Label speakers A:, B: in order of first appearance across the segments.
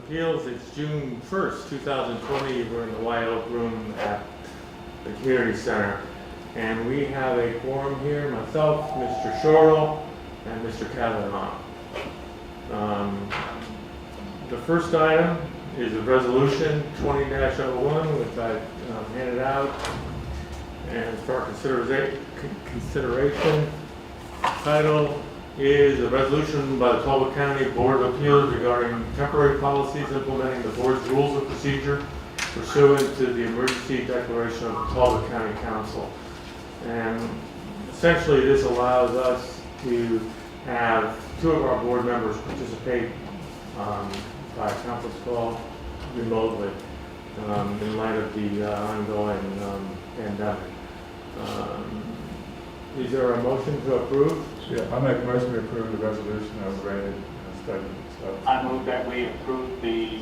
A: Appeals. It's June 1st, 2020. We're in the White Oak Room at the Community Center. And we have a quorum here, myself, Mr. Shortle, and Mr. Kavanaugh. The first item is a resolution 20-01, which I handed out. And for consideration, title is a resolution by the Talbot County Board of Appeals regarding temporary policies implementing the board's rules of procedure pursuant to the emergency declaration of the Talbot County Council. And essentially this allows us to have two of our board members participate by conference call remotely in light of the ongoing pandemic. Is there a motion to approve?
B: Yeah, I make a motion to approve the resolution as read and studied.
C: I move that we approve the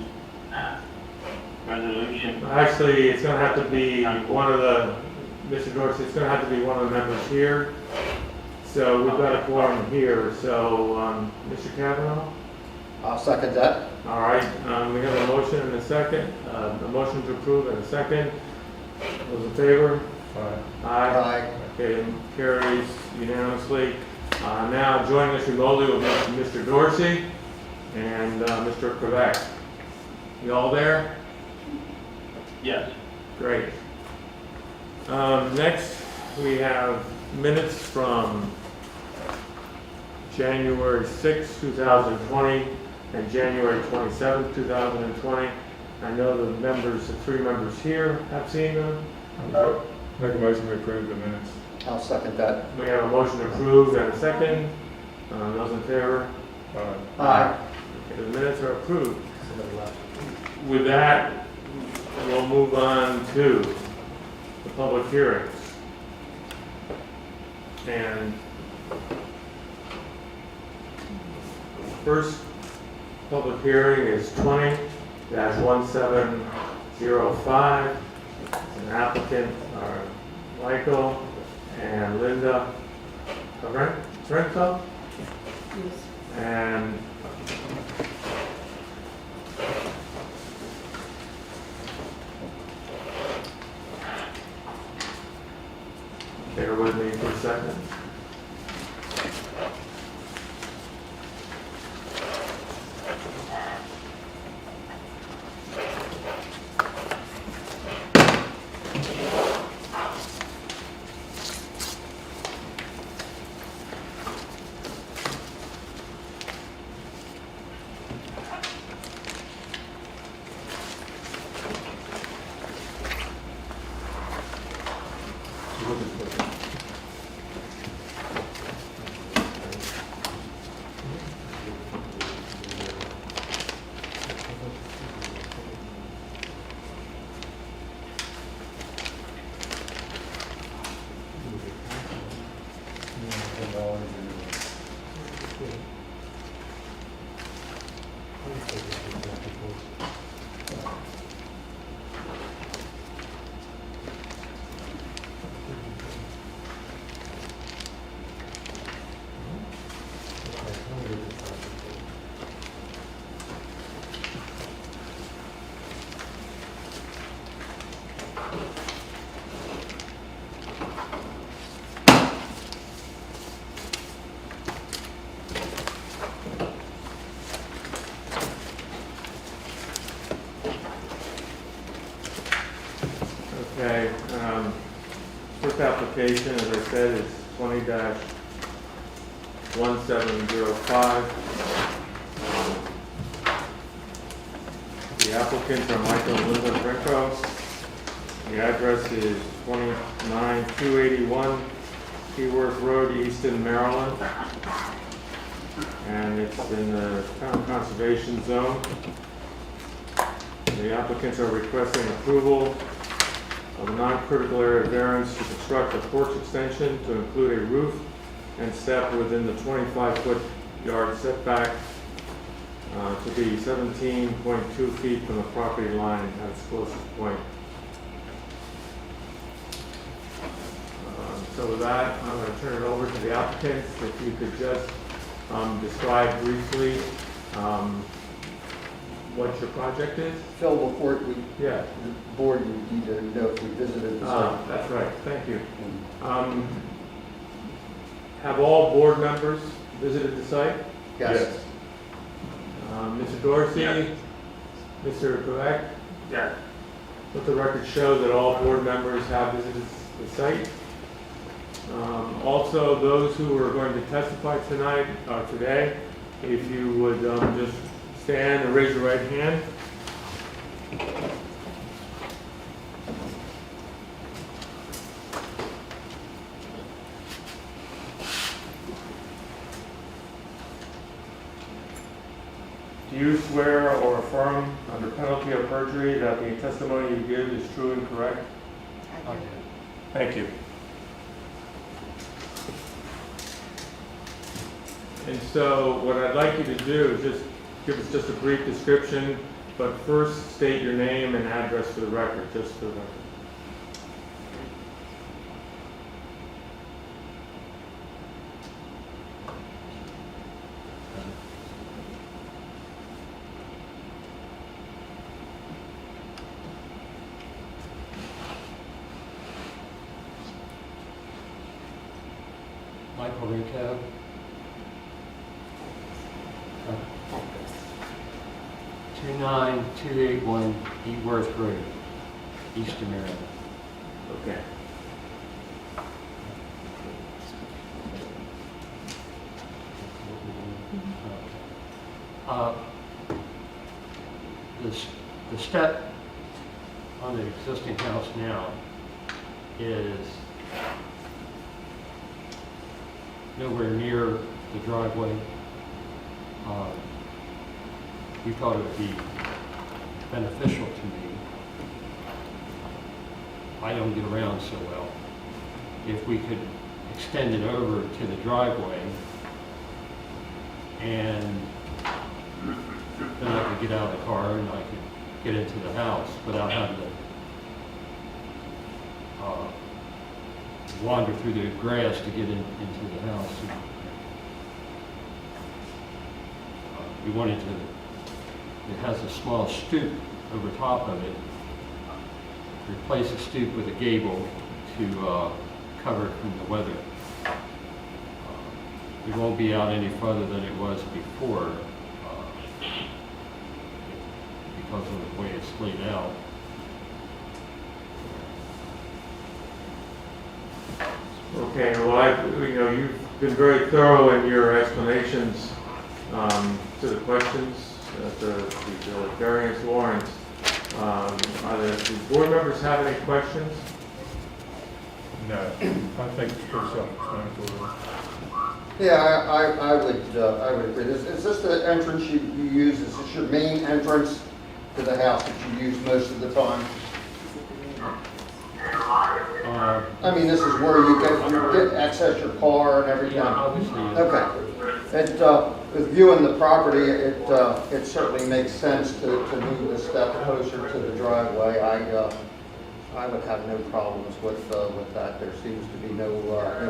C: resolution.
A: Actually, it's going to have to be one of the, Mr. Dorsey, it's going to have to be one of the members here. So we've got a quorum here. So, Mr. Kavanaugh?
D: I'll second that.
A: All right, we have a motion and a second. A motion to approve and a second. Those in favor?
B: Aye.
D: Aye.
A: Okay, carries unanimously. Now joining us remotely will be Mr. Dorsey and Mr. Quebec. You all there?
C: Yes.
A: Great. Next, we have minutes from January 6, 2020 and January 27, 2020. I know the members, the three members here have seen them.
B: Make a motion to approve the minutes.
D: I'll second that.
A: We have a motion approved and a second. Those in favor?
B: Aye.
D: Aye.
A: Okay, the minutes are approved. With that, we'll move on to the public hearings. And first public hearing is 20-1705. It's an applicant, Michael and Linda Renko.
E: Yes.
A: And bear with me for a second. Okay, first application, as I said, is 20-1705. The applicants are Michael and Linda Renko. The address is 29281 Keyworth Road, Easton, Maryland. And it's in the town conservation zone. The applicants are requesting approval of a non-critical area variance to construct a porch extension to include a roof and step within the 25-foot yard setback to be 17.2 feet from the property line at its closest point. So with that, I'm going to turn it over to the applicants. If you could just describe briefly what your project is?
D: Phil, before we,
A: Yeah.
D: the board, you need to know if we visited the site.
A: That's right, thank you. Have all board members visited the site?
D: Yes.
A: Mr. Dorsey?
C: Yes.
A: Mr. Quebec?
C: Yes.
A: Let the record show that all board members have visited the site. Also, those who are going to testify tonight, today, if you would just stand and raise your right hand. Do you swear or affirm under penalty of perjury that the testimony you give is true and correct?
E: I do.
A: Thank you. And so what I'd like you to do is just give us just a brief description, but first state your name and address for the record, just for the record.
E: Michael Rico. 29281 Eworth Road, East America.
A: Okay.
E: The step on the existing house now is nowhere near the driveway. We thought it would be beneficial to me. I don't get around so well. If we could extend it over to the driveway, and then I could get out of the car and I could get into the house without having to wander through the grass to get into the house. We wanted to, it has a small stoop over top of it, replace the stoop with a gable to cover it from the weather. It won't be out any further than it was before because of the way it's laid out.
A: Okay, well, you've been very thorough in your explanations to the questions, the variance warrants. Do board members have any questions?
B: No, I think it's pretty self-explanatory.
D: Yeah, I would agree. Is this the entrance you use? Is this your main entrance to the house that you use most of the time? I mean, this is where you get access your car and everything.
E: Yeah, obviously.
D: Okay. With viewing the property, it certainly makes sense to move the step closer to the driveway. I would have no problems with that. There seems to be no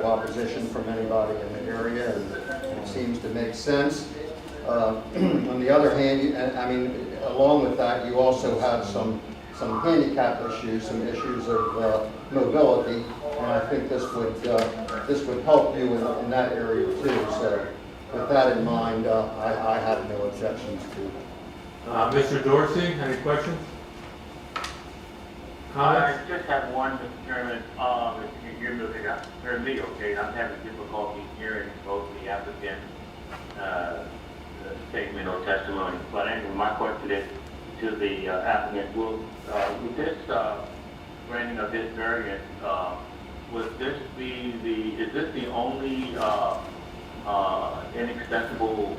D: opposition from anybody in the area, and it seems to make sense. On the other hand, along with that, you also have some handicap issues, some issues of mobility, and I think this would help you in that area too. So, with that in mind, I have no objections to.
A: Mr. Dorsey, any questions?
C: I
A: Comments?
C: just have one, Mr. Chairman, if you can hear me okay, I'm having difficulty hearing both the applicant statement or testimony. But anyway, my question is to the applicant, with this granting of this variance, would this be is this the only inaccessible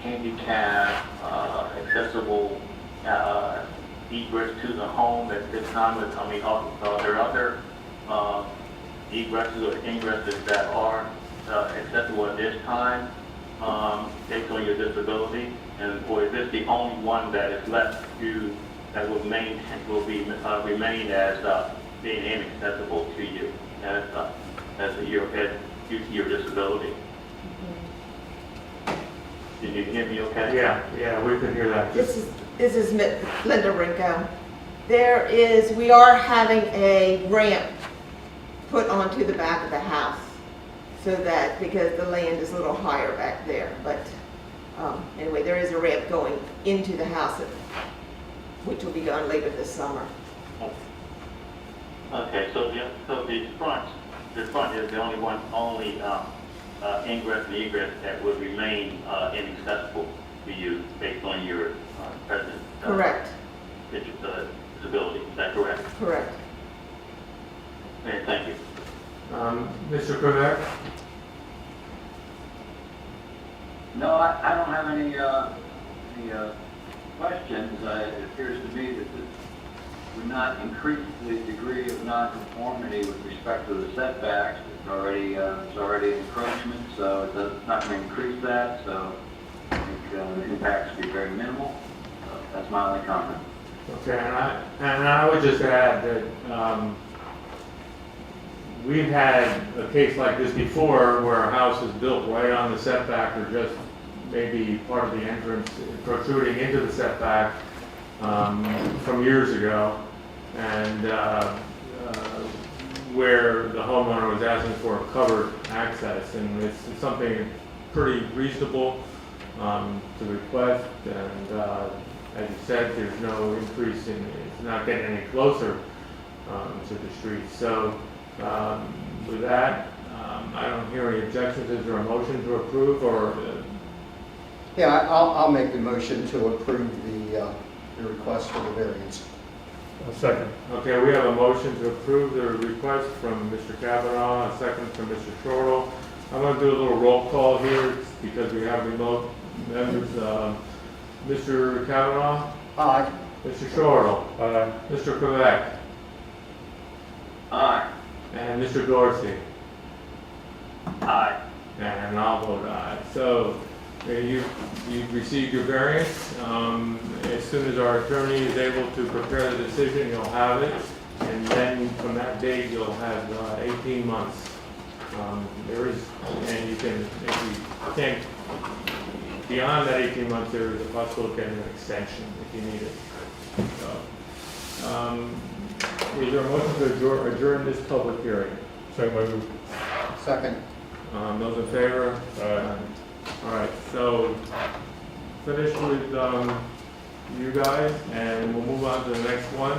C: handicap accessible egress to the home at this time? Are there other egresses or ingresses that are accessible at this time based on your disability? Or is this the only one that is left that will remain as being inaccessible to you due to your disability? Did you hear me okay?
A: Yeah, we could hear that.
F: This is Linda Rinko. We are having a ramp put onto the back of the house, so that, because the land is a little higher back there, but anyway, there is a ramp going into the house, which will be done later this summer.
C: Okay, so the front is the only ingress and egress that would remain inaccessible to you based on your present
F: Correct,
C: disability. Is that correct?
F: correct.
C: Okay, thank you.
A: Mr. Quebec?
G: No, I don't have any questions. It appears to me that we're not increase the degree of nonconformity with respect to the setbacks. It's already encroachment, so it's not going to increase that. So I think the impacts will be very minimal. So that's my only comment.
A: Okay, and I would just add that we've had a case like this before where a house is built right on the setback or just maybe part of the entrance protruding into the setback from years ago, and where the homeowner was asking for a covered access, and it's something pretty reasonable to request, and as you said, there's no increase in, it's not getting any closer to the street. So with that, I don't hear any objections. Is there a motion to approve, or?
D: Yeah, I'll make the motion to approve the request for the variance.
B: A second.
A: Okay, we have a motion to approve the request from Mr. Kavanaugh, a second from Mr. Shortle. I'm going to do a little roll call here because we have remote members. Mr. Kavanaugh?
D: Aye.
A: Mr. Shortle?
B: Aye.
A: Mr. Quebec?
G: Aye.
A: And Mr. Dorsey?
C: Aye.
A: And I'll vote aye. So you've received your variance. As soon as our attorney is able to prepare the decision, you'll have it. And then from that date, you'll have 18 months. There is, and you can, if you can't, beyond that 18 months, there is a possibility of getting an extension if you need it. So,
B: Is there a motion to adjourn this public hearing? So moved.
D: Second.
A: Those in favor?
B: Aye.
A: All right, so finish with you guys, and we'll move on to the next one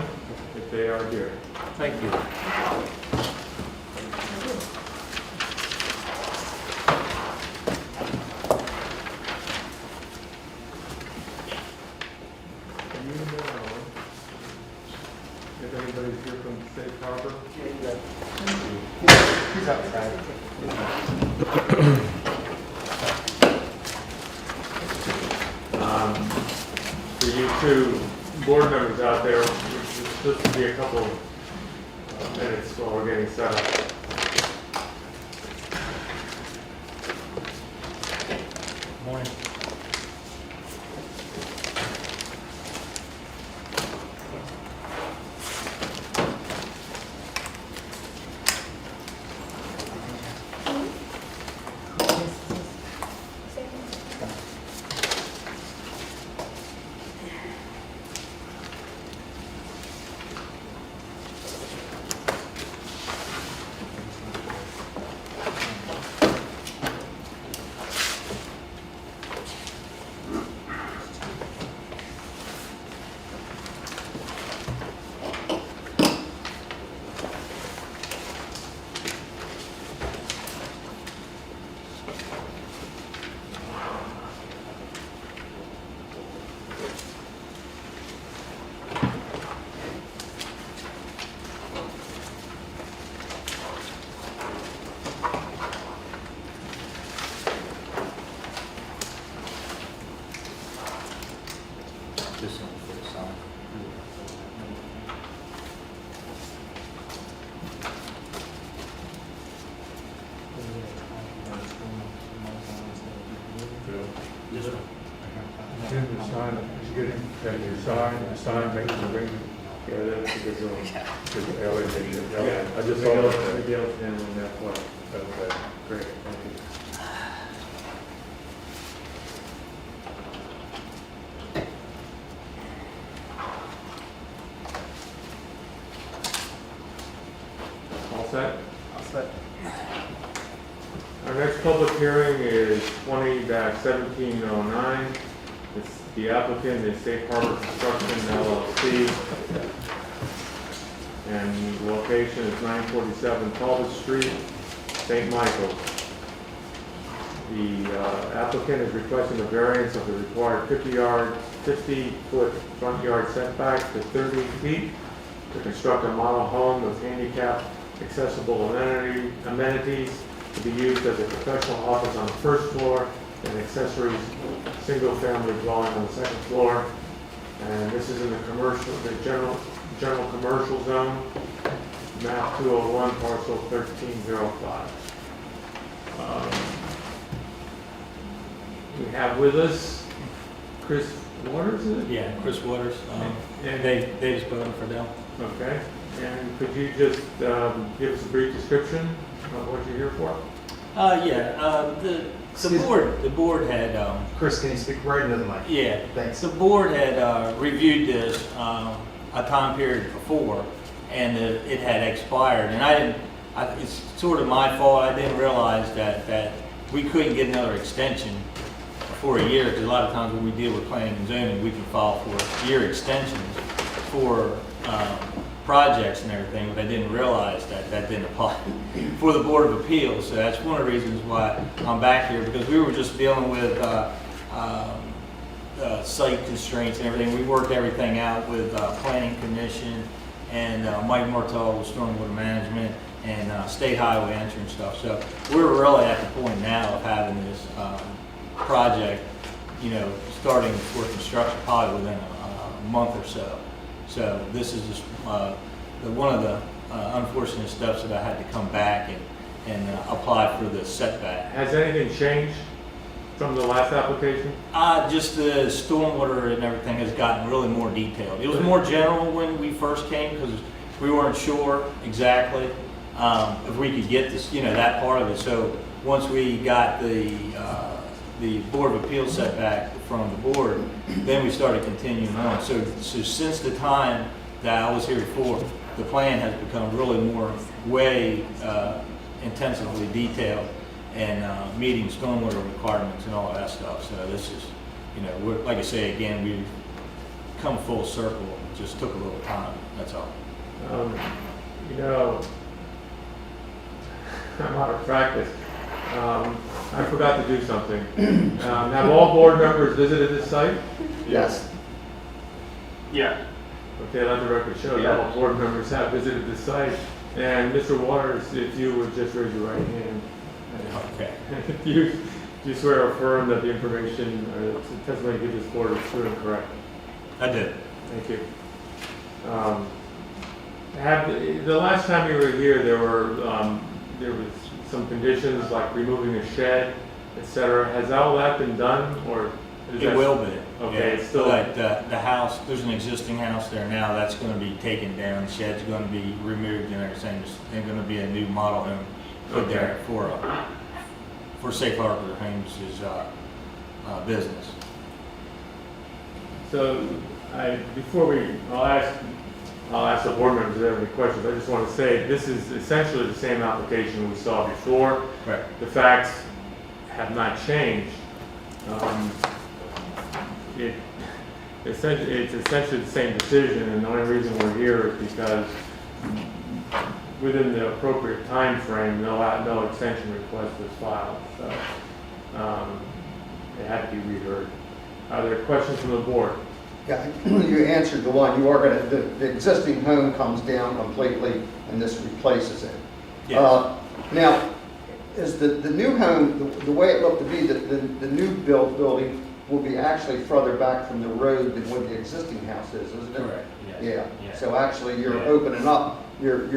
A: if they are here.
E: Thank you.
A: Do you know if anybody's here from Safe Harbor?
D: He's outside.
A: For you two board members out there, it's supposed to be a couple minutes while we're getting set up.
B: Morning.
G: This one for the sign.
B: This one. Then the sign, you get it, and your sign makes the ring.
A: Yeah, that's a good one.
B: To the LED.
A: Yeah,
B: I just saw that.
A: Miguel's handling that part.
B: Okay.
A: Great, thank you. hearing is 20-1709. It's the applicant is Safe Harbor Construction LLC. And the location is 947 Talbot Street, St. Michael. The applicant is requesting a variance of the required 50-foot front yard setback to 30 feet to construct a model home with handicap accessible amenities to be used as a professional office on the first floor and accessory single-family dwelling on the second floor. And this is in the general commercial zone, map 201, parcel 1305. We have with us Chris Waters, is it?
H: Yeah, Chris Waters,
A: And
H: Davis Bowden for Dell.
A: okay, and could you just give us a brief description of what you're here for?
H: The board had,
I: Chris, can you speak right into the mic?
H: yeah,
I: Thanks.
H: the board had reviewed this a time period before, and it had expired, and it's sort of my fault, I didn't realize that we couldn't get another extension for a year, because a lot of times when we deal with planning and zoning, we can file for year extensions for projects and everything, but I didn't realize that didn't apply for the Board of Appeals. So that's one of the reasons why I'm back here, because we were just dealing with site constraints and everything. We worked everything out with Planning Commission and Mike Martell with Stormwater Management and State Highway entrance stuff. So we're really at the point now of having this project, starting for construction probably within a month or so. So this is just one of the unfortunate steps that I had to come back and apply for the setback.
A: Has anything changed from the last application?
H: Just the stormwater and everything has gotten really more detailed. It was more general when we first came because we weren't sure exactly if we could get this, that part of it. So once we got the Board of Appeals setback from the board, then we started continuing on. So since the time that I was here before, the plan has become really way intensively detailed and meeting stormwater requirements and all that stuff. So this is, like I say again, we've come full circle. It just took a little time. That's all.
A: I'm out of practice. I forgot to do something. Have all board members visited this site?
D: Yes.
C: Yes.
A: Okay, let the record show that all board members have visited this site. And Mr. Waters, if you would just raise your right hand.
H: Okay.
A: Do you swear or affirm that the information or the testimony you give this board is true and correct?
H: I did.
A: Thank you. The last time you were here, there was some conditions like removing a shed, etc. Has all that been done, or is
H: It
A: that,
H: will be.
A: Okay,
H: Yeah.
A: it's still
H: Like the house, there's an existing house there now, that's gonna be taken down, the shed's gonna be removed and everything. There's gonna be a new model home put there for Safe Harbor Homes' business.
A: So, I'll ask the board members if they have any questions. I just want to say this is essentially the same application we saw before.
H: Right.
A: The facts have not changed. It's essentially the same decision, and the only reason we're here is because within the appropriate time frame, no extension request was filed. So it had to be reheard. Are there questions from the board?
D: Yeah, you answered the one. You are going to, the existing home comes down completely and this replaces it.
H: Yes.
D: Now, is the new home, the way it looked to be, the new building will be actually further back from the road than where the existing house is, isn't it?
H: Correct, yes.
D: Yeah, so actually you're
H: Yeah.
D: opening up, you're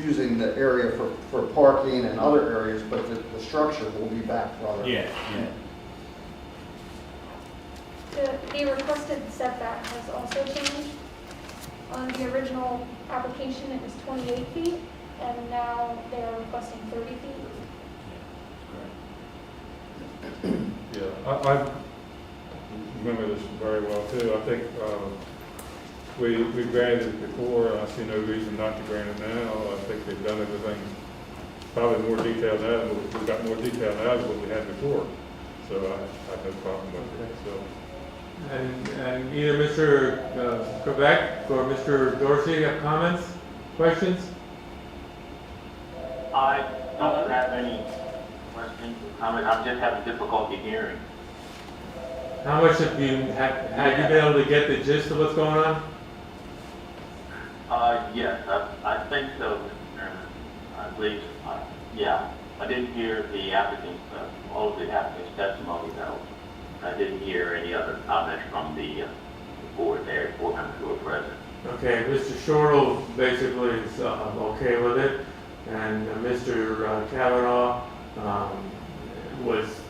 D: using the area for parking and other areas, but the structure will be back farther.
H: Yeah, yeah.
J: The requested setback has also changed. On the original application, it was 28 feet, and now they are requesting 30 feet.
B: Yeah, I remember this very well too. I think we granted it before, and I see no reason not to grant it now. I think they've done everything probably more detailed now, we've got more detail now than what we had before. So I have no problem with it, so.
A: And either Mr. Quebec or Mr. Dorsey have comments, questions?
C: I don't have any questions or comments. I'm just having difficulty hearing.
A: How much have you, have you been able to get the gist of what's going on?
C: Yes, I think so, Mr. Chairman. I believe, yeah. I didn't hear the applicant's, all of the applicant's testimony though. I didn't hear any other comments from the board there, board members who were present.
A: Okay, Mr. Shortle basically is okay with it, and Mr. Kavanaugh was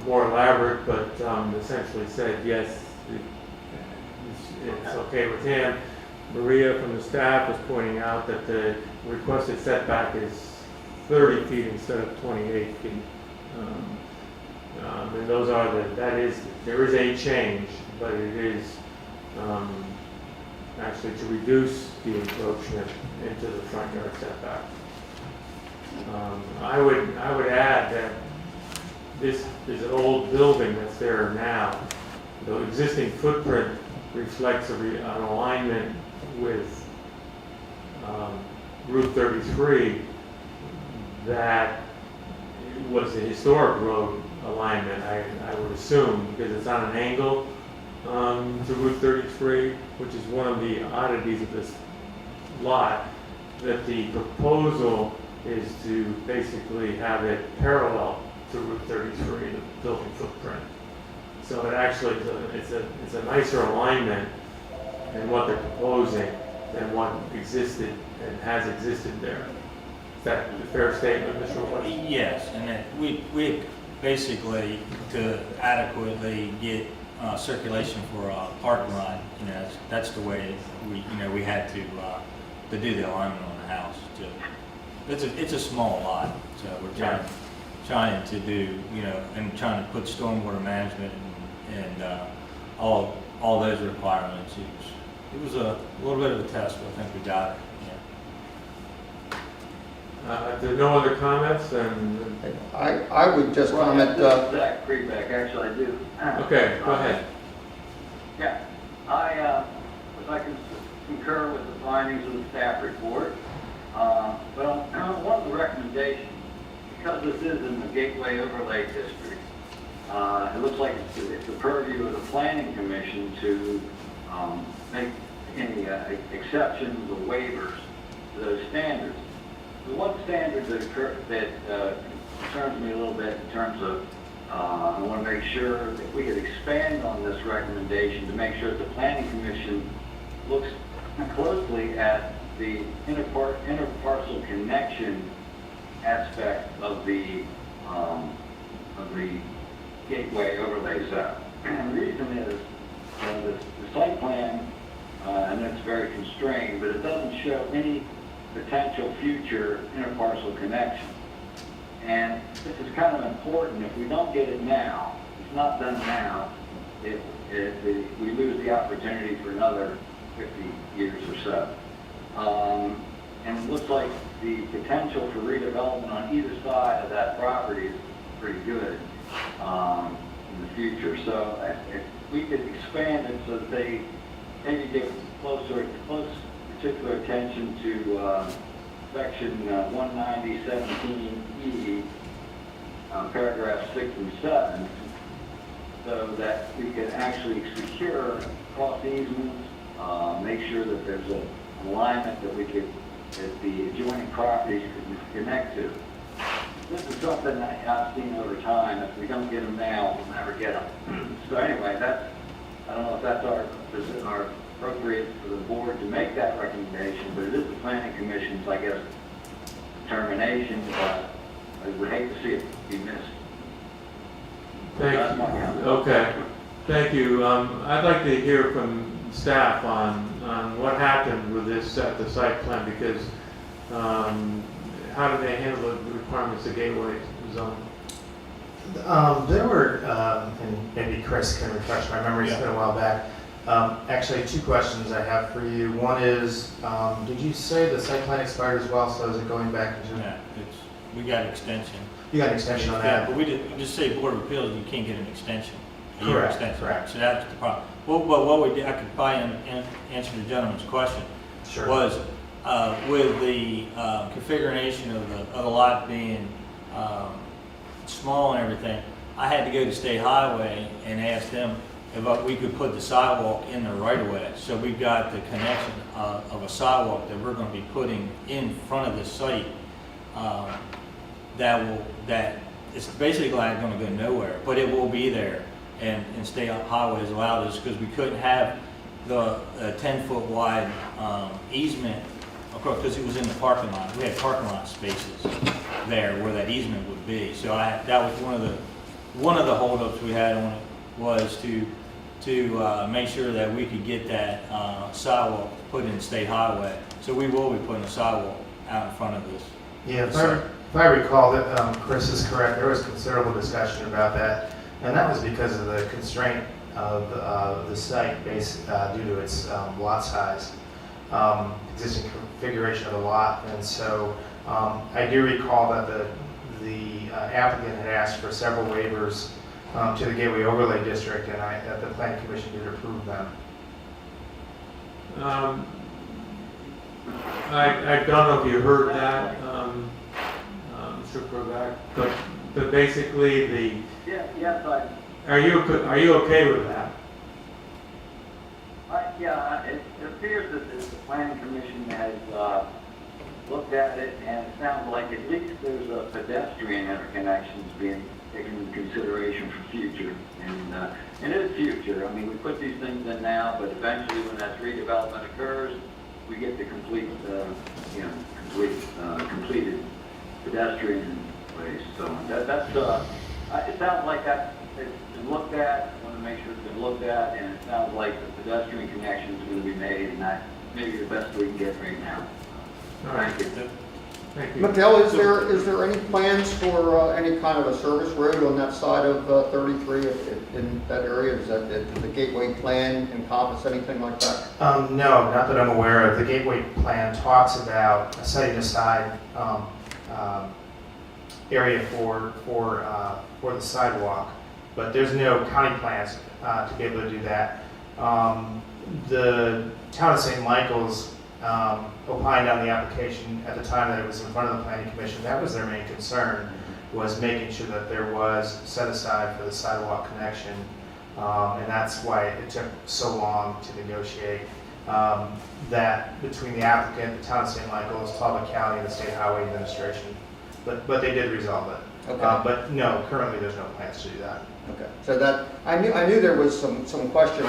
A: more elaborate, but essentially said yes, it's okay with him. Maria from the staff was pointing out that the requested setback is 30 feet instead of 28 feet. And those are there is a change, but it is actually to reduce the encroachment into the front yard setback. I would add that this is an old building that's there now. The existing footprint reflects an alignment with Route 33 that was a historic road alignment, I would assume, because it's on an angle to Route 33, which is one of the oddities of this lot, that the proposal is to basically have it parallel to Route 33, the building footprint. So it actually, it's a nicer alignment in what they're proposing than what existed and has existed there. Is that a fair statement, Mr. West?
H: Yes, and then we basically, to adequately get circulation for a parking lot, that's the way we had to do the alignment on the house. It's a small lot, so we're trying to do, and trying to put stormwater management and all those requirements. It was a little bit of a test, but I think we got it.
A: If there are no other comments, then,
D: I would just comment,
G: Zach Creebeck, actually I do.
A: okay, go ahead.
G: Yeah, I can concur with the findings of the staff report. But on one of the recommendations, because this is in the Gateway Overlay District, it looks like it's the purview of the Planning Commission to make any exceptions or waivers to those standards. The one standard that concerns me a little bit in terms of, I want to make sure that we could expand on this recommendation to make sure that the Planning Commission looks closely at the interparcel connection aspect of the Gateway Overlay Zone. And the reason is the site plan, and it's very constrained, but it doesn't show any potential future interparcel connection. And this is kind of important. If we don't get it now, if it's not done now, we lose the opportunity for another 50 years or so. And it looks like the potential for redevelopment on either side of that property is pretty good in the future. So if we could expand it so that they maybe give close particular attention to section 190.17E, paragraphs 6 and 7, so that we can actually secure cross easements, make sure that there's an alignment that the adjoining properties can connect to. This is something that I've seen over time. If we don't get them now, we'll never get them. So anyway, I don't know if that's our appropriate for the board to make that recommendation, but it is the Planning Commission's, I guess, determination, but I would hate to see it be missed.
A: Thank you. Okay, thank you. I'd like to hear from staff on what happened with this at the site plan, because how did they handle the requirements of Gateway Zone?
I: There were, and maybe Chris can refresh my memory, it's been a while back. Actually, two questions I have for you. One is, did you say the site plan expired as well, so is it going back into?
H: Yeah, We got an extension.
I: You got an extension on
H: Yeah,
I: that?
H: but we just say Board of Appeals, you can't get an extension. A year
I: Correct,
H: extension.
I: correct.
H: So that's the problem. Well, but what we did, I could probably answer the gentleman's question,
I: Sure.
H: was with the configuration of the lot being small and everything, I had to go to State Highway and ask them if we could put the sidewalk in the right of way. So we've got the connection of a sidewalk that we're gonna be putting in front of the site, that it's basically not gonna go nowhere, but it will be there. And State Highway has allowed us, because we couldn't have the 10-foot wide easement across, because it was in the parking lot. We had parking lot spaces there where that easement would be. So that was one of the holdups we had on it, was to make sure that we could get that sidewalk put in State Highway. So we will be putting a sidewalk out in front of this.
I: Yeah, if I recall that Chris is correct, there was considerable discussion about that, and that was because of the constraint of the site based due to its lot size, existing configuration of the lot, and so I do recall that the applicant had asked for several waivers to the Gateway Overlay District, and that the Planning Commission did approve them.
A: I don't know if you heard that, Mr. Kovac, but basically
G: Yes,
A: are you okay with that?
G: it appears that the planning commission has looked at it, and it sounds like at least there's a pedestrian interconnections being taken into consideration for future. And it is future. I mean, we put these things in now, but eventually when that redevelopment occurs, we get the completed pedestrian ways. So it sounds like that it's been looked at. I want to make sure it's been looked at, and it sounds like the pedestrian connection is going to be made, and that may be the best we can get right now.
A: All right.
G: Thank you.
A: Thank you.
D: Mattel, is there any plans for any kind of a service road on that side of 33 in that area? Does the Gateway plan encompass anything like that?
I: No, not that I'm aware of. The Gateway plan talks about setting aside area for the sidewalk, but there's no county plans to be able to do that. The town of St. Michael's opined on the application at the time that it was in front of the Planning Commission. That was their main concern, was making sure that there was set aside for the sidewalk connection, and that's why it took so long to negotiate that between the applicant, the town of St. Michael's, Talbot County, and the State Highway Administration. But they did resolve it.
D: Okay.
I: But no, currently there's no plans to do that.
D: Okay, so that, I knew there was some question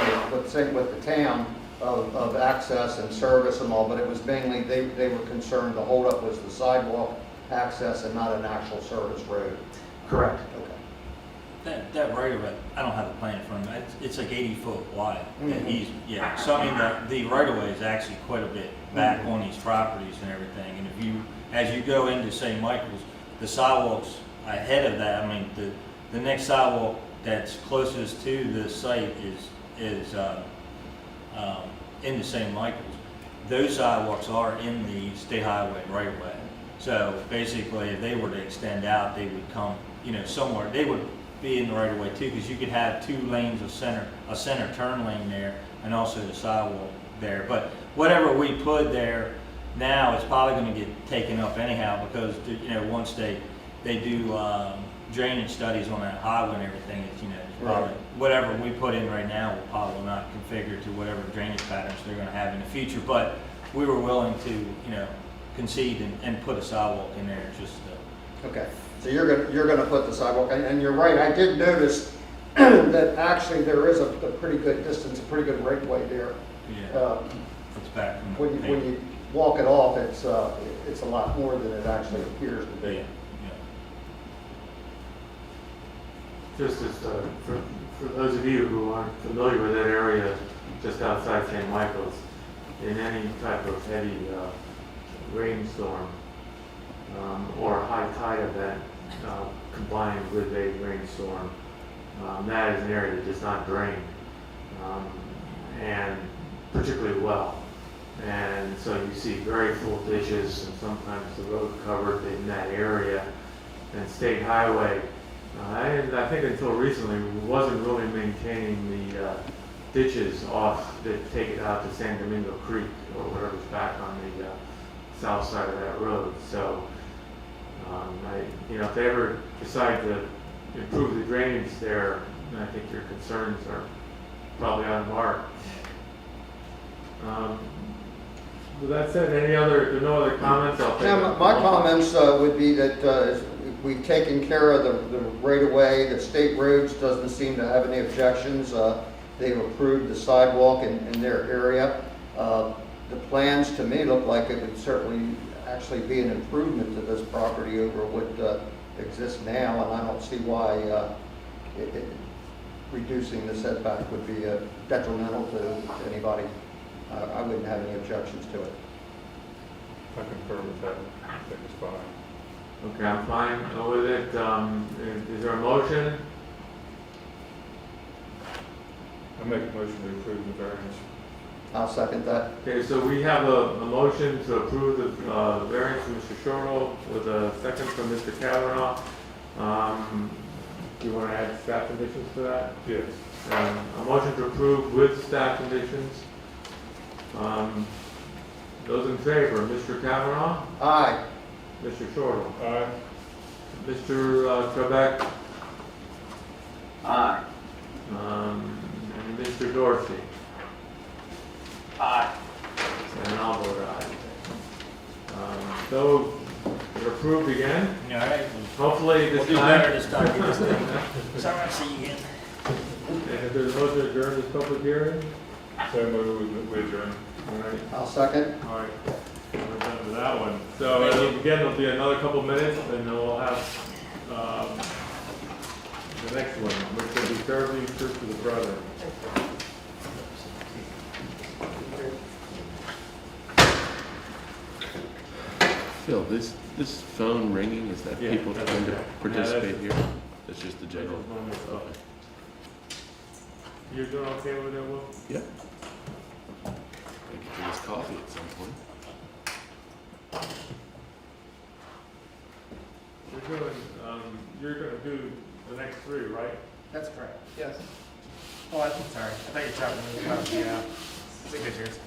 D: with the town of access and service and all, but it was mainly, they were concerned, the holdup was the sidewalk access and not an actual service road.
I: Correct.
D: Okay.
H: That right of it, I don't have a plan in front of me. It's like 80 foot wide.
D: Mhm.
H: Yeah. So I mean, the right of way is actually quite a bit back on these properties and everything. And as you go into St. Michael's, the sidewalks ahead of that, I mean, the next sidewalk that's closest to the site is into St. Michael's. Those sidewalks are in the state highway right of way. So basically, if they were to extend out, they would come, somewhere. They would be in the right of way too, because you could have 2 lanes of a center turn lane there, and also the sidewalk there. But whatever we put there now, it's probably going to get taken up anyhow, because once they do drainage studies on that highway and everything, it's probably whatever we put in right now will probably not configure to whatever drainage patterns they're going to have in the future. But we were willing to concede and put a sidewalk in there just to.
D: Okay, so you're gonna put the sidewalk, and you're right, I did notice that actually there is a pretty good distance, a pretty good right of way there.
H: It's back from the
D: When you walk it off, it's a lot more than it actually appears to be.
A: Just as, for those of you who aren't familiar with that area just outside St. Michael's, in any type of heavy rainstorm or high tide event combined with a rainstorm, that is an area that does not drain, and particularly well. And so you see very full ditches and sometimes the road covered in that area. And state highway, and I think until recently, wasn't really maintaining the ditches off that take it out to San Domingo Creek or whatever's back on the south side of that road. So, if they ever decide to improve the drainage there, I think your concerns are probably on the mark. With that said, if there are no other comments, I'll take
D: Now, my comments would be that we've taken care of the right-of-way, the state roads doesn't seem to have any objections. They've approved the sidewalk in their area. The plans to me look like it would certainly actually be an improvement to this property over what exists now, and I don't see why reducing the setback would be detrimental to anybody. I wouldn't have any objections to it.
B: I concur with that. I think it's fine.
A: Okay, I'm fine with it. Is there a motion?
B: I make a motion to approve the variance.
D: I'll second that.
A: Okay, so we have a motion to approve the variance from Mr. Shortall with a second from Mr. Kavanaugh. Do you want to add staff conditions to that?
B: Yes.
A: A motion to approve with staff conditions. Those in favor, Mr. Kavanaugh,
D: Aye.
A: Mr. Shortall,
B: Aye.
A: Mr. Trebek,
G: Aye.
A: and Mr. Dorsey.
C: Aye.
A: And I'll vote aye. So, we're approved again.
H: All right.
A: Hopefully
H: We'll
A: this
H: do
A: time.
H: better this time. Get this thing. Sorry, see you again.
A: And if there's a motion to adjourn this public hearing?
B: So move, we adjourn.
A: All right.
D: I'll second.
A: All right. We're done with that one. So it'll be another couple minutes and then we'll have the next one, which will be Fairview Church of the Brethren.
K: Phil, this phone ringing, is that
A: Yeah,
K: people
A: that's
K: trying to
A: okay.
K: participate
A: Yeah,
K: here? That's just the general.
A: You're doing okay with it, Will?
K: Yeah. I could do this coffee at some point.
A: You're gonna do the next three, right?
I: That's correct, yes. Oh, I'm sorry, I thought you were talking about the signatures.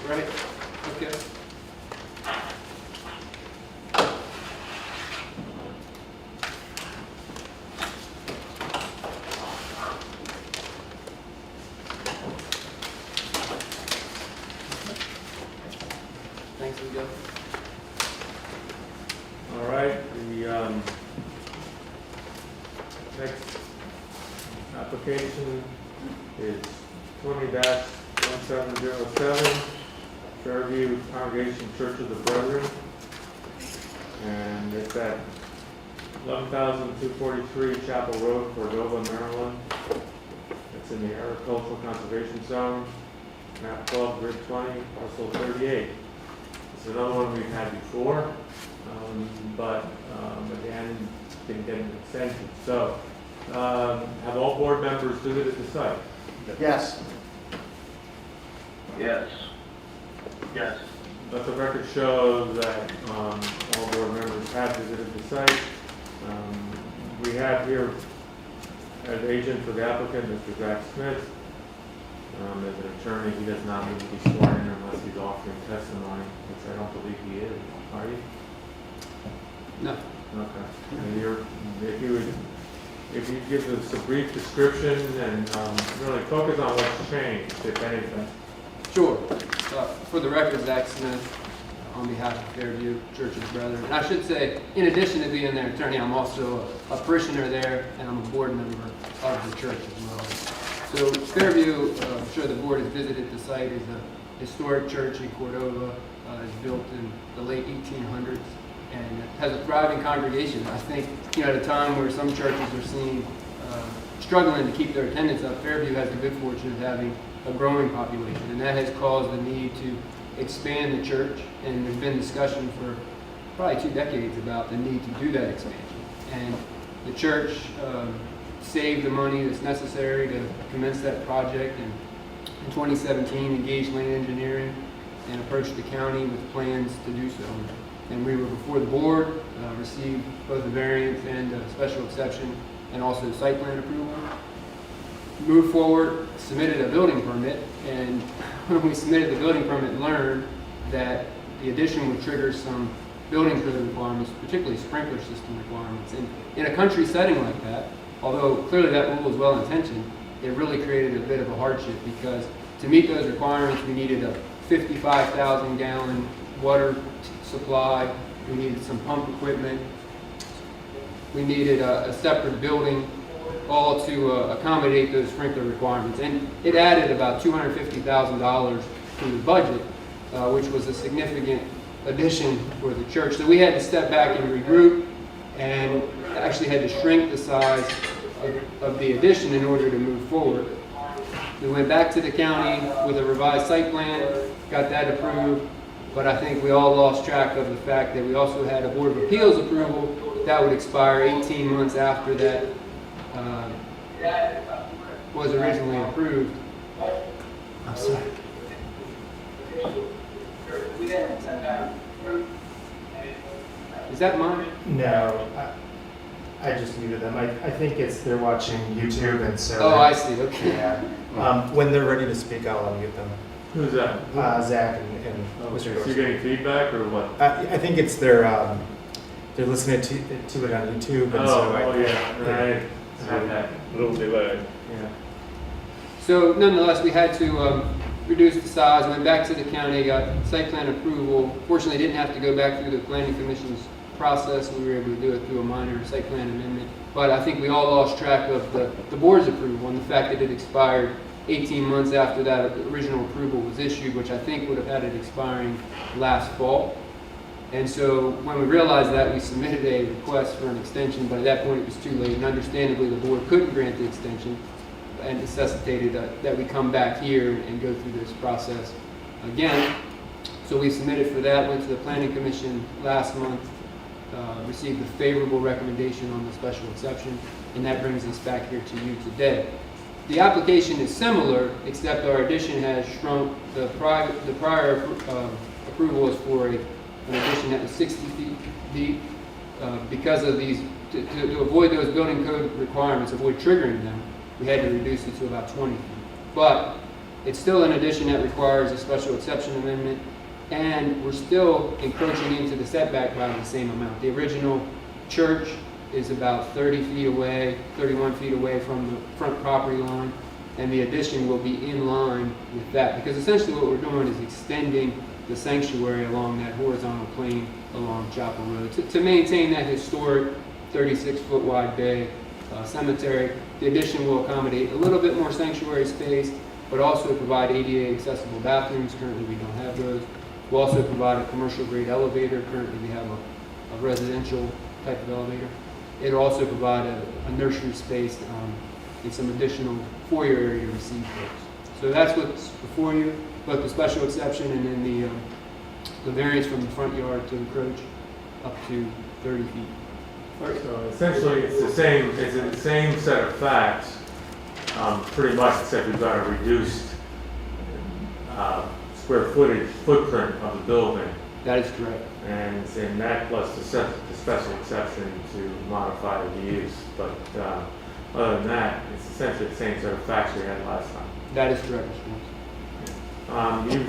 L: Ready? Okay. Thanks again.
A: All right, the next application is 20-1707, Fairview Congregation Church of the Brethren. And it's at 11,243 Chapel Road, Cordova, Maryland. It's in the Agricultural Conservation Zone, map 12, grid 20, parcel 38. It's another one we've had before, but again, didn't get an extension. So, have all board members visited the site?
D: Yes.
G: Yes.
C: Yes.
A: Let the record show that all board members have visited the site. We have here as agent for the applicant, Mr. Zach Smith. As an attorney, he does not need to be sworn in unless he's offering testimony, which I don't believe he is. Are you?
L: No.
A: Okay. And if you give us a brief description and really focus on what's changed, if anything.
L: Sure. For the record, Zach Smith, on behalf of Fairview Church of the Brethren. And I should say, in addition to being their attorney, I'm also a parishioner there, and I'm a board member of the church as well. So Fairview, I'm sure the board has visited the site, is a historic church in Cordova. It's built in the late 1800s and has a thriving congregation. I think, at a time where some churches are seen struggling to keep their attendance up, Fairview has the good fortune of having a growing population, and that has caused the need to expand the church, and there's been discussion for probably 2 decades about the need to do that expansion. And the church saved the money that's necessary to commence that project, and in 2017 engaged land engineering and approached the county with plans to do so. And we were before the board, received both a variance and a special exception, and also site plan approval. Moved forward, submitted a building permit, and when we submitted the building permit, learned that the addition would trigger some building code requirements, particularly sprinkler system requirements. And in a country setting like that, although clearly that rule was well intentioned, it really created a bit of a hardship, because to meet those requirements, we needed a 55,000 gallon water supply, we needed some pump equipment, we needed a separate building, all to accommodate those sprinkler requirements. And it added about $250,000 to the budget, which was a significant addition for the church. So we had to step back and regroup, and actually had to shrink the size of the addition in order to move forward. We went back to the county with a revised site plan, got that approved, but I think we all lost track of the fact that we also had a Board of Appeals approval that would expire 18 months after that was originally approved. I'm sorry. Is that mine?
I: No, I just muted them. I think they're watching YouTube, and so.
L: Oh, I see, okay.
I: Yeah. When they're ready to speak, I'll unmute them.
A: Who's that?
I: Zach and
A: Okay,
I: Mr.
A: so
I: Dorsey.
A: you're getting feedback or what?
I: I think it's they're listening to it on YouTube, and so
A: Yeah, I had that.
B: Little delay.
A: Yeah.
L: So nonetheless, we had to reduce the size, went back to the county, got site plan approval. Fortunately, didn't have to go back through the planning commission's process. We were able to do it through a minor site plan amendment. But I think we all lost track of the board's approval and the fact that it expired 18 months after that original approval was issued, which I think would have had it expiring last fall. And so when we realized that, we submitted a request for an extension, but at that point it was too late. And understandably, the board couldn't grant the extension, and necessitated that we come back here and go through this process again. So we submitted for that, went to the Planning Commission last month, received a favorable recommendation on the special exception, and that brings us back here to you today. The application is similar, except our addition has shrunk. The prior approval was for an addition that was 60 feet deep. Because of these, to avoid those building code requirements, avoid triggering them, we had to reduce it to about 20 feet. But it's still an addition that requires a special exception amendment, and we're still encroaching into the setback by the same amount. The original church is about 30 feet away, 31 feet away from the front property line, and the addition will be in line with that, because essentially what we're doing is extending the sanctuary along that horizontal plane along Chapel Road to maintain that historic 36-foot wide bay cemetery. The addition will accommodate a little bit more sanctuary space, but also provide ADA accessible bathrooms. Currently we don't have those. We'll also provide a commercial grade elevator. Currently we have a residential type of elevator. It'll also provide a nursery space and some additional foyer area to receive folks. So that's what's before you, both the special exception and then The variance from the front yard to encroach up to 30 feet.
A: So essentially, it's the same set of facts, pretty much, except we've got a reduced square footprint of the building.
L: That is correct.
A: And it's in that plus the special exception to modify the use. But other than that, it's essentially the same set of facts we had last time.
L: That is correct, Mr. Wilson.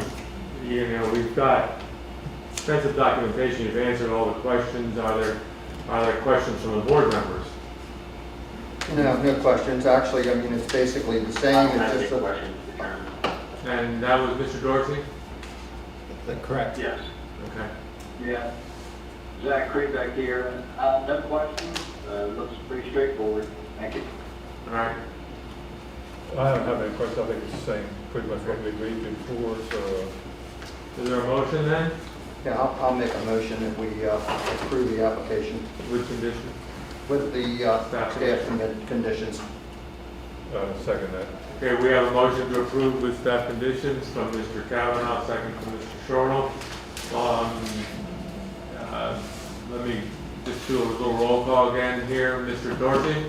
A: You know, we've got extensive documentation. You've answered all the questions. Are there questions from the board members?
D: No, no questions. Actually, I mean, it's basically the same.
C: I
D: It's
C: have
D: just
C: a
D: a,
C: question, Mr. Chairman.
A: And that was Mr. Dorsey?
B: Correct.
C: Yes.
A: Okay.
G: Yeah. Zach Creed back here. No questions. Looks pretty straightforward. Thank you.
A: All right.
B: I don't have any questions. I think it's the same, pretty much what we agreed to before, so.
A: Is there a motion then?
D: yeah, I'll make a motion that we approve the application
A: With condition?
D: with the staff conditions.
B: Second that.
A: Okay, we have a motion to approve with staff conditions from Mr. Kavanaugh, second from Mr. Shortle. Let me just do a little roll call again here. Mr. Dorsey?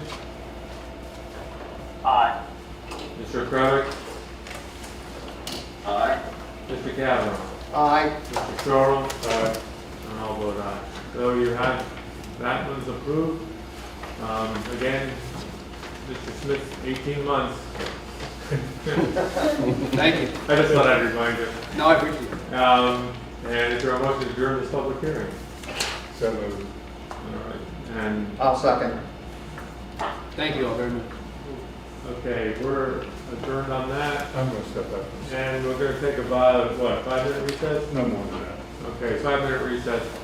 C: Aye.
A: Mr. Krevik?
G: Aye.
A: Mr. Kavanaugh?
D: Aye.
A: Mr. Shortle? Aye. And I'll vote aye. So you have, that one's approved. Again, Mr. Smith, 18 months.
L: Thank you.
A: I just thought I'd remind you.
L: No, I appreciate it.
A: And is there a motion to adjourn this public hearing?
B: So moved.
A: All right. And,
D: I'll second.
L: Thank you all very much.
A: okay, we're adjourned on that.
B: I'm gonna step up.
A: And we're gonna take about, what, 5-minute recess?
B: No more than that.
A: Okay, 5-minute recess.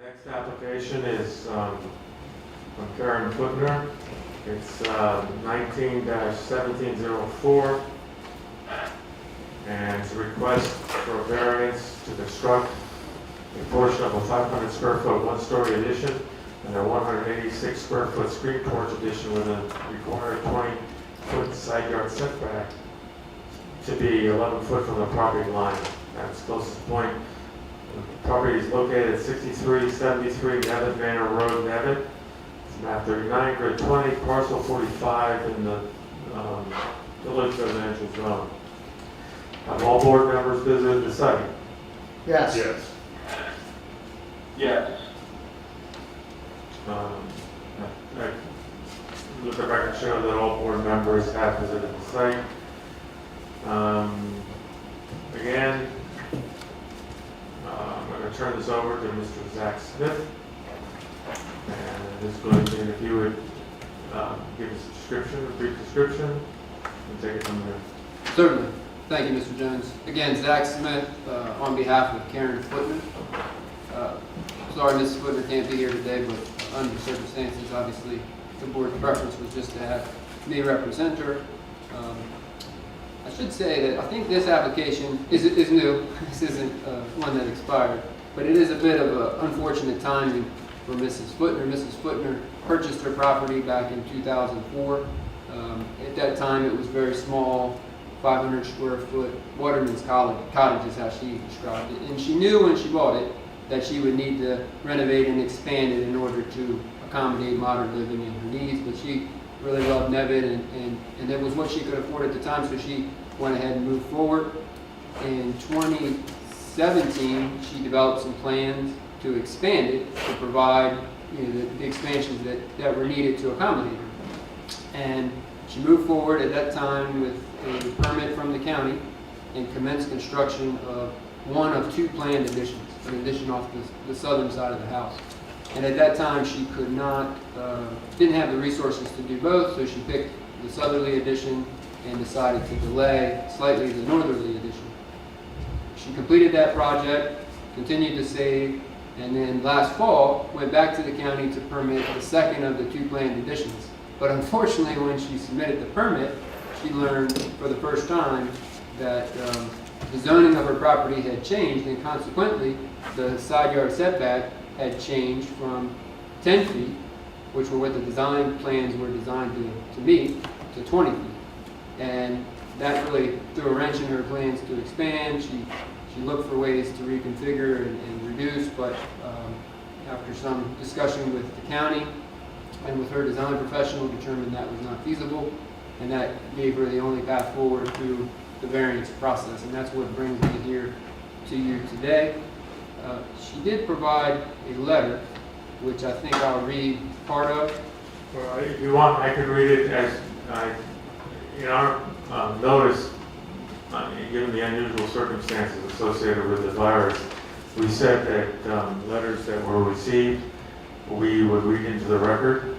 A: Next application is from Karen Footner. It's 19-1704. And it's a request for a variance to construct a portion of a 500 square foot one-story addition and a 186 square foot screen porch addition with a required 20-foot side yard setback to be 11 foot from the property line at its closest point. The property is located at 6373 Nevitt Manor Road, Nevitt. It's map 39, grid 20, parcel 45 in the village residential zone. Have all board members visited the site?
D: Yes.
C: Yes.
A: Let the record show that all board members have visited the site. Again, I'm going to turn this over to Mr. Zach Smith. And he's going to, if you would give us a description, a brief description, and take it from there.
L: Certainly. Thank you, Mr. Jones. Again, Zach Smith on behalf of Karen Footman. Sorry Mrs. Footman can't be here today, but under the circumstances, obviously, the board's preference was just to have me represent her. I should say that I think this application is new. This isn't one that expired, but it is a bit of an unfortunate timing for Mrs. Footner. Mrs. Footner purchased her property back in 2004. At that time, it was very small, 500 square foot Waterman's cottage is how she described it. And she knew when she bought it that she would need to renovate and expand it in order to accommodate modern living and her needs. But she really loved Nevitt and it was what she could afford at the time, so she went ahead and moved forward. In 2017, she developed some plans to expand it to provide the expansions that were needed to accommodate her. And she moved forward at that time with a permit from the county and commenced construction of one of two planned additions, an addition off the southern side of the house. And at that time, she could not, didn't have the resources to do both, so she picked the southerly addition and decided to delay slightly the northerly addition. She completed that project, continued to save, and then last fall went back to the county to permit the second of the two planned additions. But unfortunately, when she submitted the permit, she learned for the first time that the zoning of her property had changed, and consequently, the side yard setback had changed from 10 feet, which were what the design plans were designed to meet, to 20 feet. And that really threw a wrench in her plans to expand. She looked for ways to reconfigure and reduce, but after some discussion with the county and with her design professional, determined that was not feasible, and that gave her the only path forward through the variance process, and that's what brings me here to you today. She did provide a letter, which I think I'll read part of.
A: Well, if you want, I could read it as in our notice, given the unusual circumstances associated with the virus, we said that letters that were received, we would read into the record,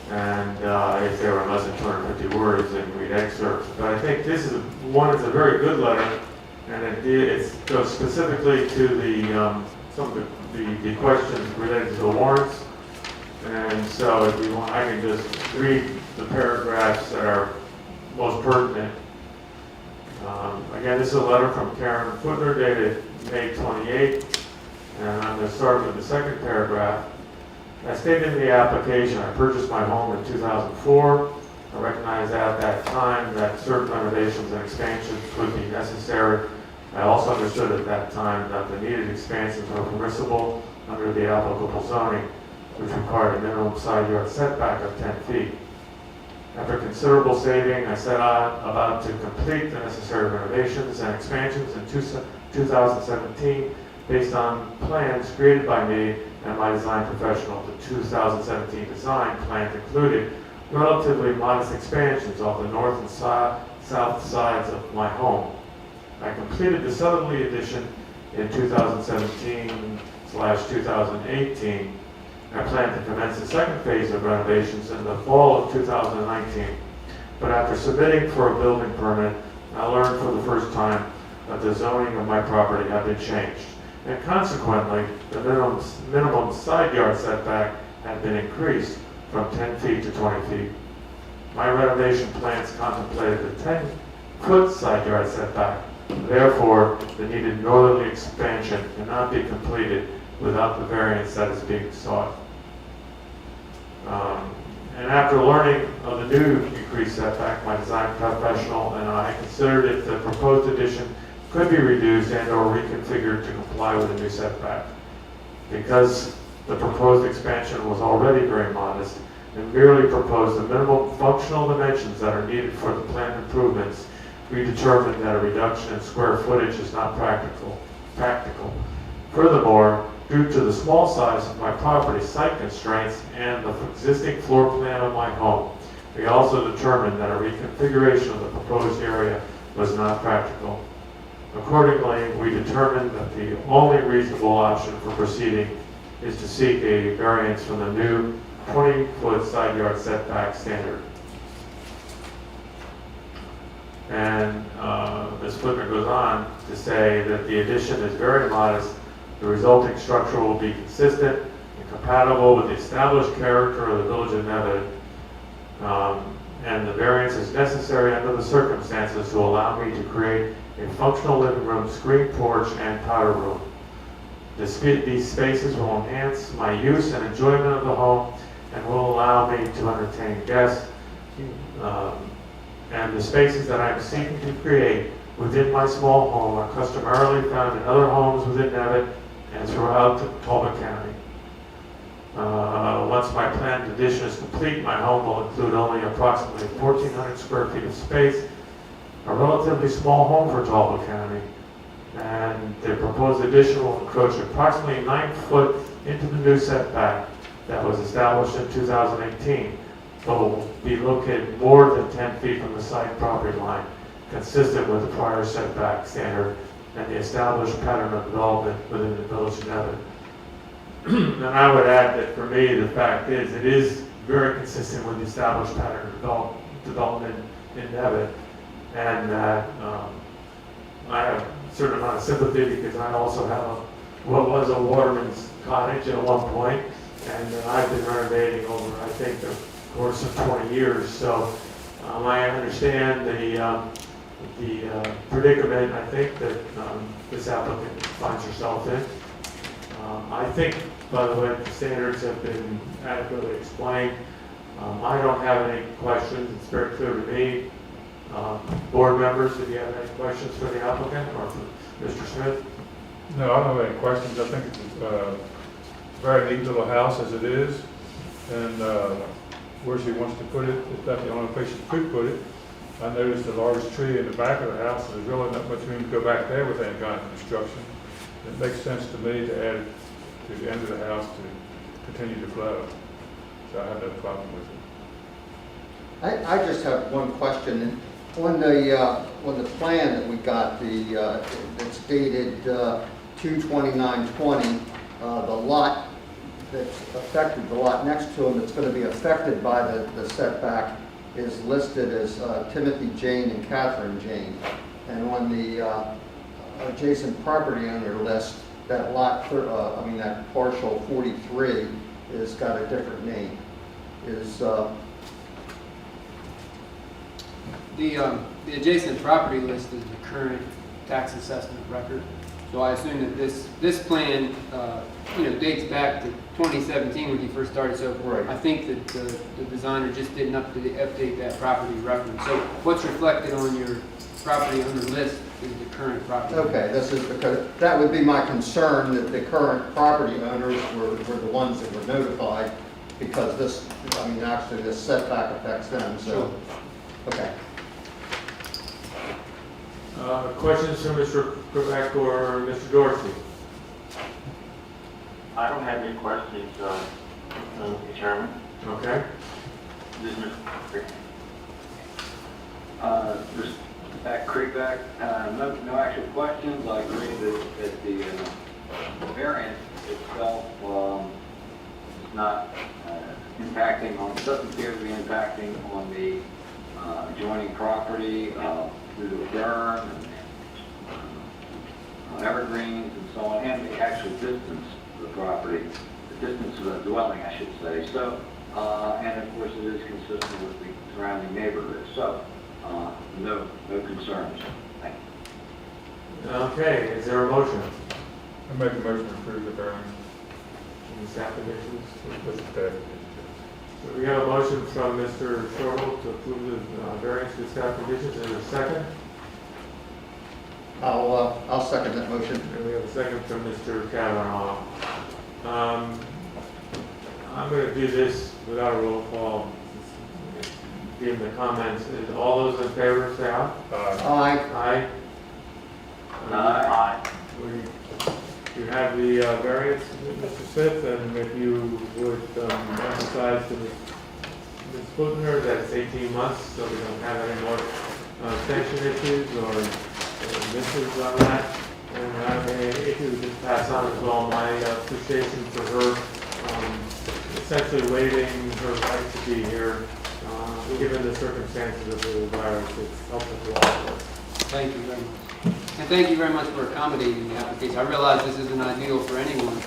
A: and if they were less than 250 words, then we'd excerpt. But I think this is a very good letter, and it goes specifically to some of the questions related to the warrants. And so if you want, I can just read the paragraphs that are most pertinent. Again, this is a letter from Karen Footner dated May 28th, and I'm going to start with the second paragraph. As stated in the application, I purchased my home in 2004. I recognized at that time that certain renovations and expansions would be necessary. I also understood at that time that the needed expansions were permissible under the applicable zoning, which required a minimum side yard setback of 10 feet. After considerable saving, I set out about to complete the necessary renovations and expansions in 2017 based on plans created by me and my design professional. The 2017 design plan included relatively modest expansions off the north and south sides of my home. I completed the southerly addition in 2017/2018. I plan to commence the second phase of renovations in the fall of 2019. But after submitting for a building permit, I learned for the first time that the zoning of my property had been changed. and consequently, the minimum side yard setback had been increased from 10 feet to 20 feet. My renovation plans contemplated a 10-foot side yard setback. Therefore, the needed northerly expansion cannot be completed without the variance that is being sought. And after learning of the new increased setback, my design professional and I considered if the proposed addition could be reduced and or reconfigured to comply with the new setback. Because the proposed expansion was already very modest and merely proposed the minimum functional dimensions that are needed for the planned improvements, we determined that a reduction in square footage is not practical. Furthermore, due to the small size of my property, site constraints, and the existing floor plan of my home, we also determined that a reconfiguration of the proposed area was not practical. Accordingly, we determined that the only reasonable option for proceeding is to seek a variance from the new 20-foot side yard setback standard. And this footnote goes on to say that the addition is very modest. The resulting structure will be consistent and compatible with the established character of the village of Nevis, and the variance is necessary under the circumstances to allow me to create a functional living room, screen porch, and powder room. These spaces will enhance my use and enjoyment of the home and will allow me to entertain guests. And the spaces that I'm seeking to create within my small home are customarily found in other homes within Nevis and throughout Talbot County. Once my planned addition is complete, my home will include only approximately 1,400 square feet of space, a relatively small home for Talbot County. And the proposed addition will encroach approximately 9 foot into the new setback that was established in 2018, but will be located more than 10 feet from the side property line, consistent with the prior setback standard and the established pattern of development within the village of Nevis. And I would add that for me, the fact is, it is very consistent with the established pattern of development in Nevis, and that I have a certain amount of sympathy because I also have what was a waterman's cottage at one point, and I've been renovating over, I think, the course of 20 years. So I understand the predicament, I think, that this applicant finds herself in. I think, by the way, the standards have been adequately explained. I don't have any questions. It's very clear to me. Board members, if you have any questions for the applicant or for Mr. Smith?
B: No, I don't have any questions. I think it's a very neat little house as it is, and where she wants to put it, is that the only place she could put it. I noticed a large tree in the back of the house, so there's really not much room to go back there with any kind of construction. It makes sense to me to add it to the end of the house to continue to flow. So I have no problem with it.
D: I just have one question. On the plan that we got, it's dated 2/29/20, the lot that's affected, the lot next to him that's going to be affected by the setback is listed as Timothy Jane and Catherine Jane. And on the adjacent property owner list, that lot, that parcel 43 has got a different name. Is
L: the adjacent property list is the current tax assessment record. So I assume that this plan, dates back to 2017 when he first started. So
D: Right.
L: I think that the designer just didn't update that property reference. So what's reflected on your property owner list is the current property.
D: Okay, this is because, that would be my concern, that the current property owners were the ones that were notified, because actually this setback affects them, so,
L: Sure.
D: okay.
A: Questions from Mr. Quebec or Mr. Dorsey?
C: I don't have any questions, Mr. Chairman.
A: Okay.
C: This is Mr.
G: Just back, Creekback, no actual questions. I agree that the variance itself is not doesn't appear to be impacting on the adjoining property through the berm. evergreens and so on, and the actual distance of the property, the distance of the dwelling, I should say. So, and of course, it is consistent with the surrounding neighborhood. So, no concerns. Thank you.
A: Okay, is there a motion?
B: I make a motion to approve the variance.
A: Any staff conditions?
B: With the
A: So we have a motion from Mr. Shortle to approve the variance with staff conditions. Is there a second?
D: I'll second that motion.
A: And we have a second from Mr. Kavanaugh. I'm going to do this without a roll call. Give the comments. All those in favor, say aye.
D: Aye.
A: Aye. You have the variance, Mr. Smith, and if you would emphasize to Ms. Footner that it's 18 months, so we don't have any more extension issues or misses on that. And if you would just pass on as well my appreciation for her essentially waiving her right to be here, given the circumstances of the virus. It's helpful to all of us.
L: Thank you very much. And thank you very much for accommodating the application. I realize this isn't ideal for anyone,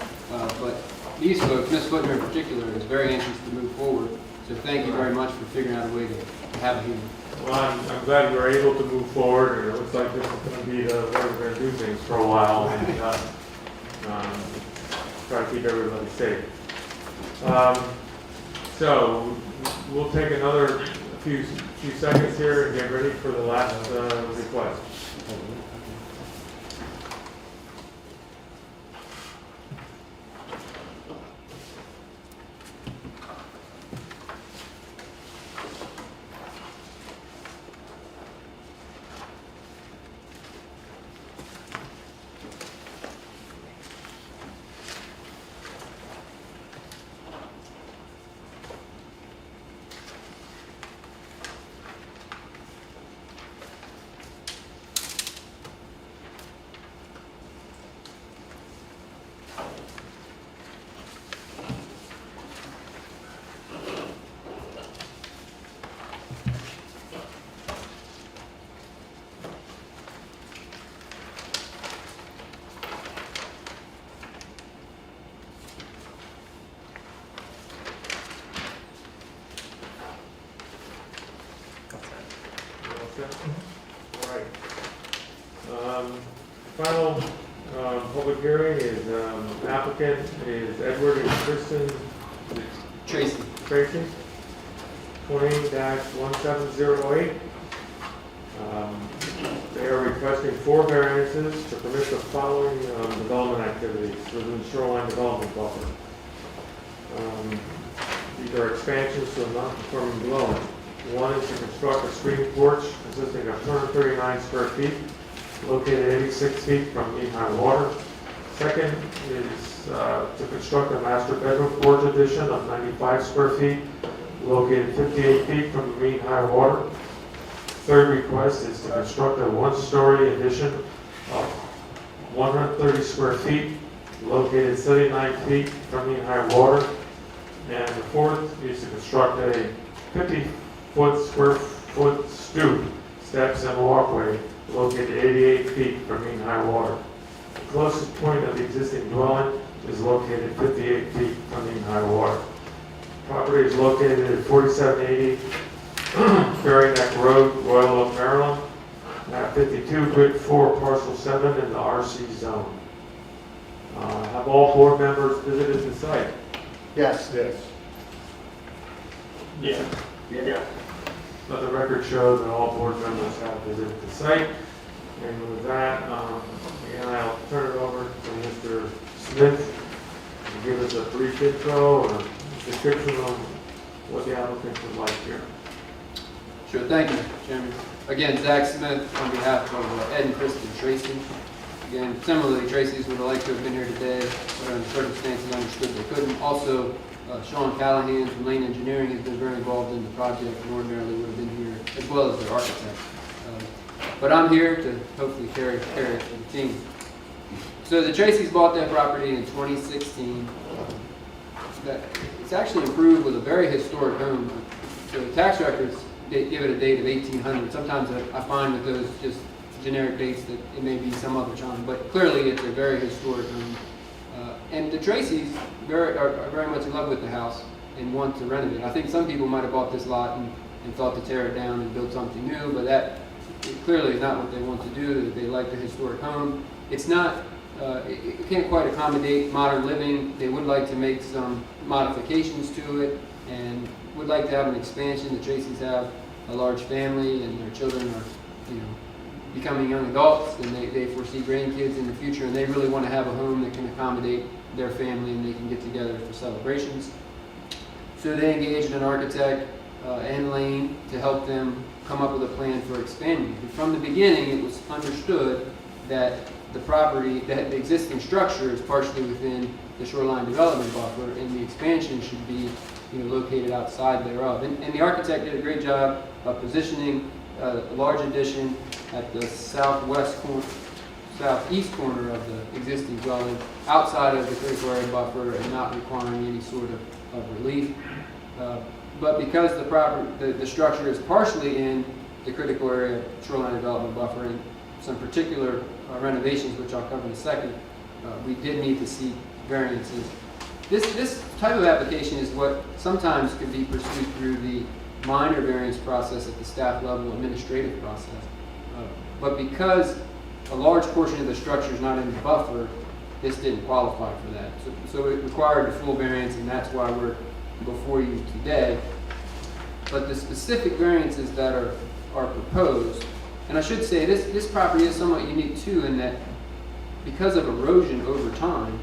L: but these folks, Ms. Footner in particular, is very anxious to move forward. So thank you very much for figuring out a way to have a hearing.
A: Well, I'm glad we're able to move forward, and it looks like this is going to be the way we're going to do things for a while, and try to keep everybody safe. So we'll take another few seconds here and get ready for the last request. All right. Final public hearing is applicant is Edward and Kristen
L: Tracy.
A: 20-1708. They are requesting 4 variances to permit the following development activities within the shoreline development buffer. These are expansions to a non-conforming dwelling. One is to construct a screen porch consisting of 239 square feet, located 86 feet from mean-high water. Second is to construct a master bedroom porch addition of 95 square feet, located 58 feet from the mean-high water. Third request is to construct a 1-story addition of 130 square feet, located 79 feet from mean-high water. And the fourth is to construct a 50-foot square foot stoop, steps and walkway, located 88 feet from mean-high water. The closest point of the existing dwelling is located 58 feet from mean-high water. Property is located at 4780 Ferry Neck Road, Royal Oak, Maryland, at 52 Grid 4, Parcel 7 in the RC zone. Have all board members visited the site?
D: Yes.
A: Yes. Yeah. Let the record show that all board members have visited the site. And with that, again, I'll turn it over to Mr. Smith to give us a brief intro or description of what the applicant would like here.
L: Sure, thank you, Mr. Chairman. Again, Zach Smith on behalf of Ed and Kristen Tracy. Again, similarly, Tracy's would have liked to have been here today, but under circumstances understood they couldn't. Also, Sean Callahan from Lane Engineering has been very involved in the project and ordinarily would have been here, as well as their architect. But I'm here to hopefully carry it for the team. So the Tracys bought that property in 2016. It's actually improved with a very historic home. So the tax records give it a date of 1800. Sometimes I find that those just generic dates that it may be some other time, but clearly it's a very historic home. And the Tracys are very much in love with the house and want to renovate. I think some people might have bought this lot and thought to tear it down and build something new, but that clearly is not what they want to do. They like the historic home. It's not, it can't quite accommodate modern living. They would like to make some modifications to it and would like to have an expansion. The Tracys have a large family and their children are, becoming young adults, and they foresee grandkids in the future, and they really want to have a home that can accommodate their family and they can get together for celebrations. So they engaged an architect and Lane to help them come up with a plan for expanding. And from the beginning, it was understood that the property, that the existing structure is partially within the shoreline development buffer, and the expansion should be located outside thereof. And the architect did a great job of positioning a large addition at the southeast corner of the existing dwelling, outside of the critical area buffer and not requiring any sort of relief. But because the structure is partially in the critical area shoreline development buffer and some particular renovations, which I'll cover in a second, we did need to seek variances. This type of application is what sometimes could be pursued through the minor variance process at the staff level administrative process. But because a large portion of the structure is not in the buffer, this didn't qualify for that. So it required a full variance, and that's why we're before you today. But the specific variances that are proposed, and I should say this property is somewhat unique too, in that because of erosion over time,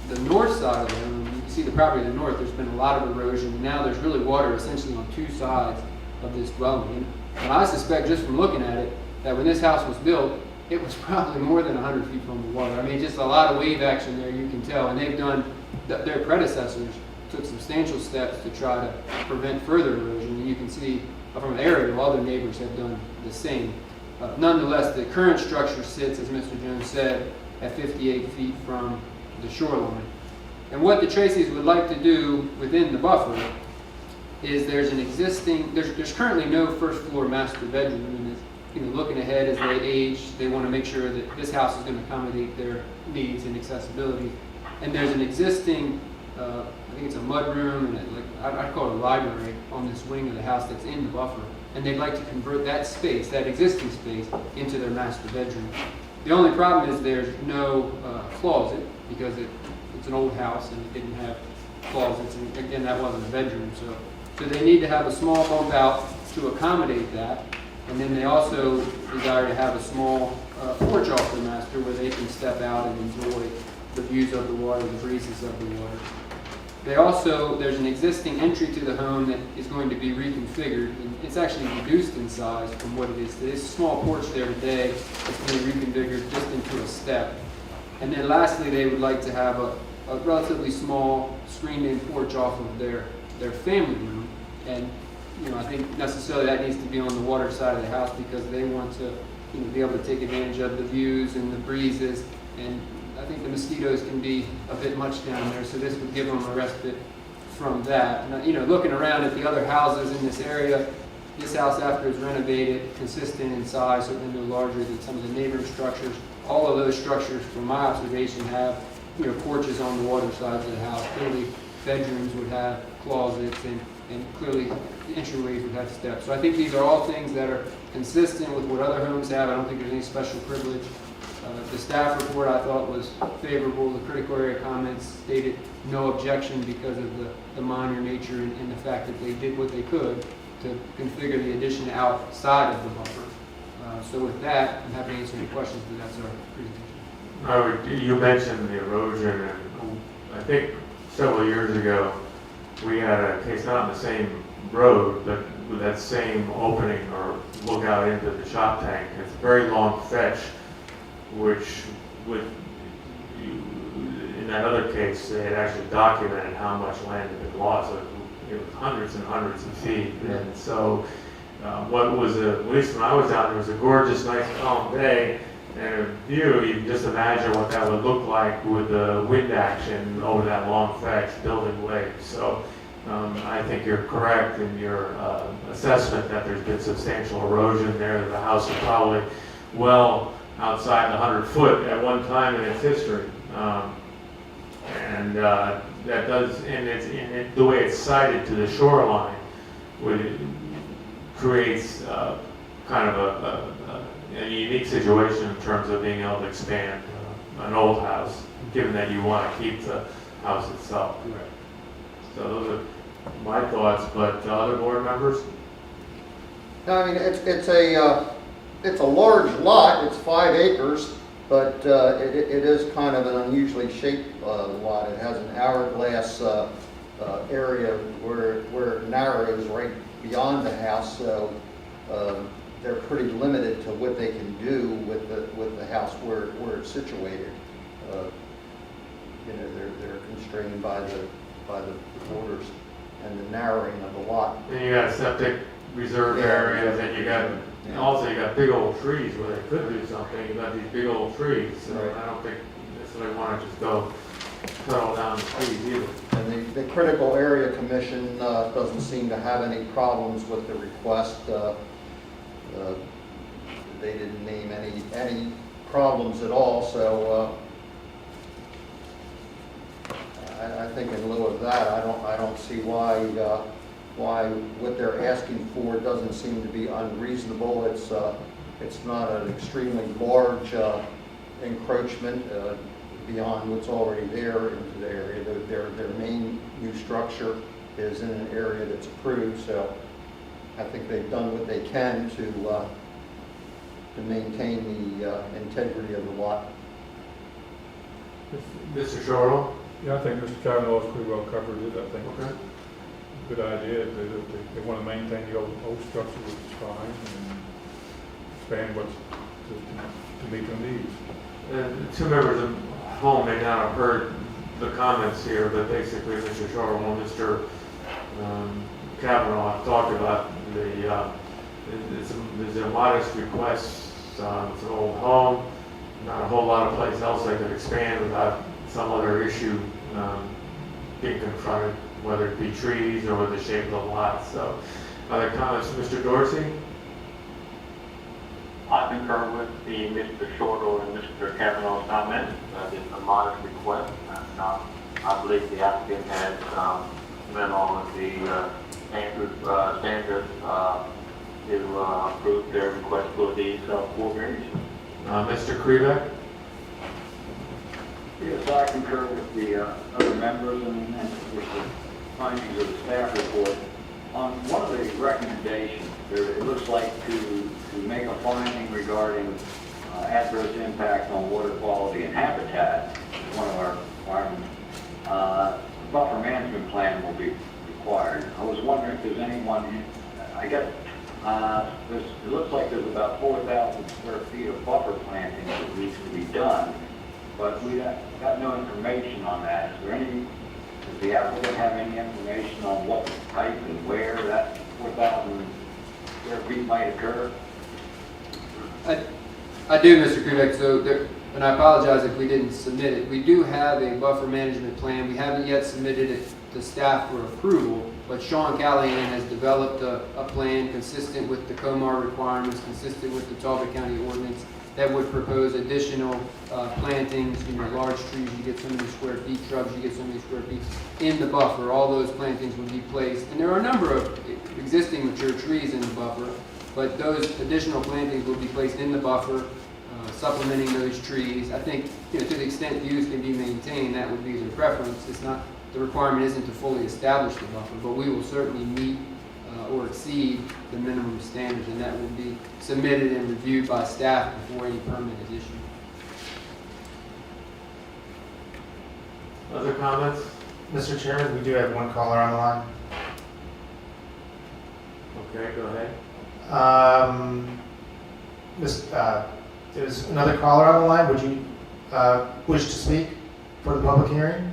L: the north side of the home, you can see the property to the north, there's been a lot of erosion, and now there's really water essentially on two sides of this dwelling. And I suspect just from looking at it, that when this house was built, it was probably more than 100 feet from the water. I mean, just a lot of wave action there, you can tell. And they've done, their predecessors took substantial steps to try to prevent further erosion. And you can see from the area, other neighbors have done the same. Nonetheless, the current structure sits, as Mr. Jones said, at 58 feet from the shoreline. And what the Tracys would like to do within the buffer is there's currently no first floor master bedroom, and looking ahead as they age, they want to make sure that this house is going to accommodate their needs and accessibility. And there's an existing, I think it's a mud room, and I'd call it a library on this wing of the house that's in the buffer. And they'd like to convert that space, that existing space, into their master bedroom. The only problem is there's no closet, because it's an old house and it didn't have closets, and again, that wasn't a bedroom. So they need to have a small bump out to accommodate that. And then they also desire to have a small porch off the master where they can step out and enjoy the views of the water, the breezes of the water. There's an existing entry to the home that is going to be reconfigured. And it's actually reduced in size from what it is today. This small porch there today is going to be reconfigured just into a step. And then lastly, they would like to have a relatively small screened-in porch off of their family room. And I think necessarily that needs to be on the water side of the house, because they want to be able to take advantage of the views and the breezes. And I think the mosquitoes can be a bit much down there, so this would give them a respite from that. And, looking around at the other houses in this area, this house, after it's renovated, consistent in size, certainly no larger than some of the neighboring structures. All of those structures, from my observation, have porches on the water sides of the house. Clearly, bedrooms would have closets, and clearly entryways would have steps. So I think these are all things that are consistent with what other homes have. I don't think there's any special privilege. The staff report I thought was favorable. The critical area comments stated no objection because of the minor nature and the fact that they did what they could to configure the addition outside of the buffer. So with that, I'm happy to answer any questions, but that's our presentation.
A: You mentioned the erosion, and I think several years ago, we had a case not on the same road, but with that same opening or lookout into the shop tank. It's a very long fetch, which in that other case, they had actually documented how much land had been lost. So it was hundreds and hundreds of feet. And so what was, at least when I was out there, was a gorgeous, nice, calm day. And a view, you can just imagine what that would look like with the wind action over that long fetch building waves. So I think you're correct in your assessment that there's been substantial erosion there. The house will probably well outside the 100-foot at one time in its history. That does, and the way it's sited to the shoreline, creates kind of a unique situation in terms of being able to expand an old house, given that you want to keep the house itself. So those are my thoughts, but other board members?
D: No, I mean, it's a large lot, it's 5 acres, but it is kind of an unusually shaped lot. It has an hourglass area where it narrows right beyond the house, so they're pretty limited to what they can do with the house where it's situated. They're constrained by the borders and the narrowing of the lot.
A: And you got septic reserve areas, and you got, also you got big old trees where they could do something. You got these big old trees, so
D: Right.
A: I don't think necessarily want to just go cut all down the trees either.
D: And the Critical Area Commission doesn't seem to have any problems with the request. They didn't name any problems at all, so I think in lieu of that, I don't see why what they're asking for doesn't seem to be unreasonable. It's not an extremely large encroachment beyond what's already there into the area. Their main new structure is in an area that's approved, so I think they've done what they can to maintain the integrity of the lot.
A: Mr. Shortle?
B: Yeah, I think Mr. Cavanaugh's pretty well covered it. I think
A: Okay.
B: it's a good idea. If they want to maintain the old structure, which is fine, and expand what's to meet their needs.
A: And two members of home may not have heard the comments here, but basically Mr. Shortle and Mr. Kavanaugh have talked about there's a modest request. It's an old home, not a whole lot of place else they could expand without some other issue being confronted, whether it be trees or with the shape of the lot. So, other comments, Mr. Dorsey?
C: I concur with the Mr. Shortle and Mr. Kavanaugh's comments. It's a modest request, and I believe the applicant has met all of the standards to approve their request for these 4 variances.
A: Mr. Krivak?
G: Yes, I concur with the other members and with the findings of the staff report. On one of the recommendations, it looks like to make a finding regarding adverse impact on water quality and habitat, one of our requirements. Buffer management plan will be required. I was wondering if there's anyone, I guess, it looks like there's about 4,000 square feet of buffer planting that needs to be done, but we got no information on that. Does the applicant have any information on what type and where that 4,000 square feet might occur?
L: I do, Mr. Krivak, so and I apologize if we didn't submit it. We do have a buffer management plan. We haven't yet submitted it to staff for approval, but Sean Callahan has developed a plan consistent with the COMAR requirements, consistent with the Talbot County ordinance, that would propose additional plantings, large trees, you get so many square feet, shrubs, you get so many square feet in the buffer. All those plantings would be placed. And there are a number of existing mature trees in the buffer, but those additional plantings will be placed in the buffer, supplementing those trees. I think, to the extent views can be maintained, that would be the preference. It's not, the requirement isn't to fully establish the buffer, but we will certainly meet or exceed the minimum standards, and that will be submitted and reviewed by staff before any permit is issued.
A: Other comments?
I: Mr. Chairman, we do have one caller on the line.
A: Okay, go ahead.
I: There's another caller on the line. Would you wish to speak for the public hearing?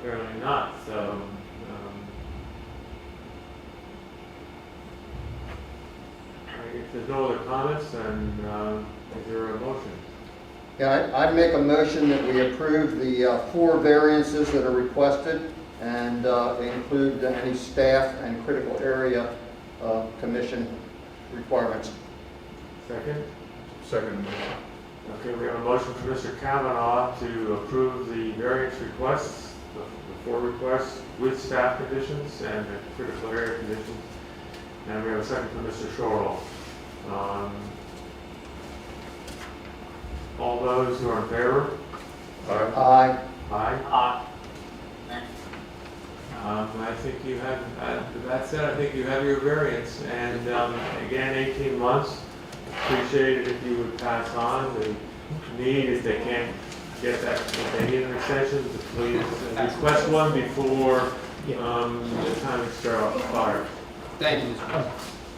A: Apparently not, so, if there's no other comments, then, is there a motion?
D: Yeah, I'd make a motion that we approve the 4 variances that are requested and include any staff and critical area commission requirements.
A: Second?
B: Second.
A: Okay, we have a motion from Mr. Kavanaugh to approve the variance requests, the 4 requests with staff conditions and the critical area conditions. And we have a second from Mr. Shortle. All those who are in favor?
D: Aye.
A: Aye. I think you have, that said, I think you have your variance, and again, 18 months. Appreciate it if you would pass on the need, if they can't get that, if they need an extension, to please request one before the time expires.
L: Thank you, Mr. President.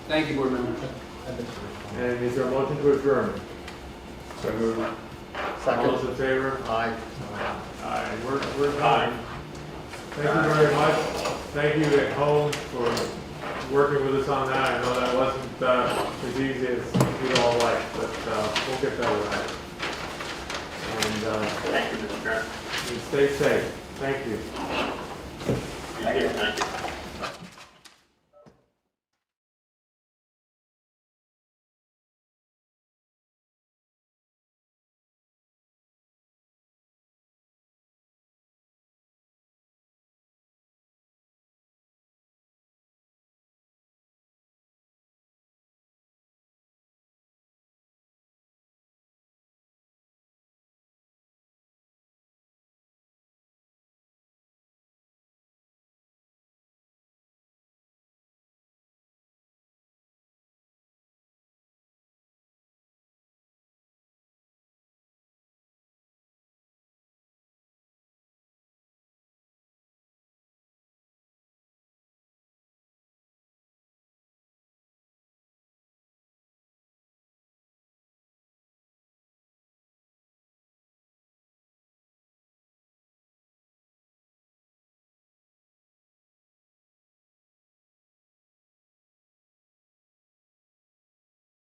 L: Thank you, board members.
A: And is there a motion to adjourn?
B: So moved.
A: All those in favor?
D: Aye.
A: Aye, we're done. Thank you very much. Thank you at home for working with us on that. I know that wasn't as easy as we'd all like, but we'll get better at it. And
C: Thank you, Mr. Chairman.
A: stay safe. Thank you.
C: Thank you.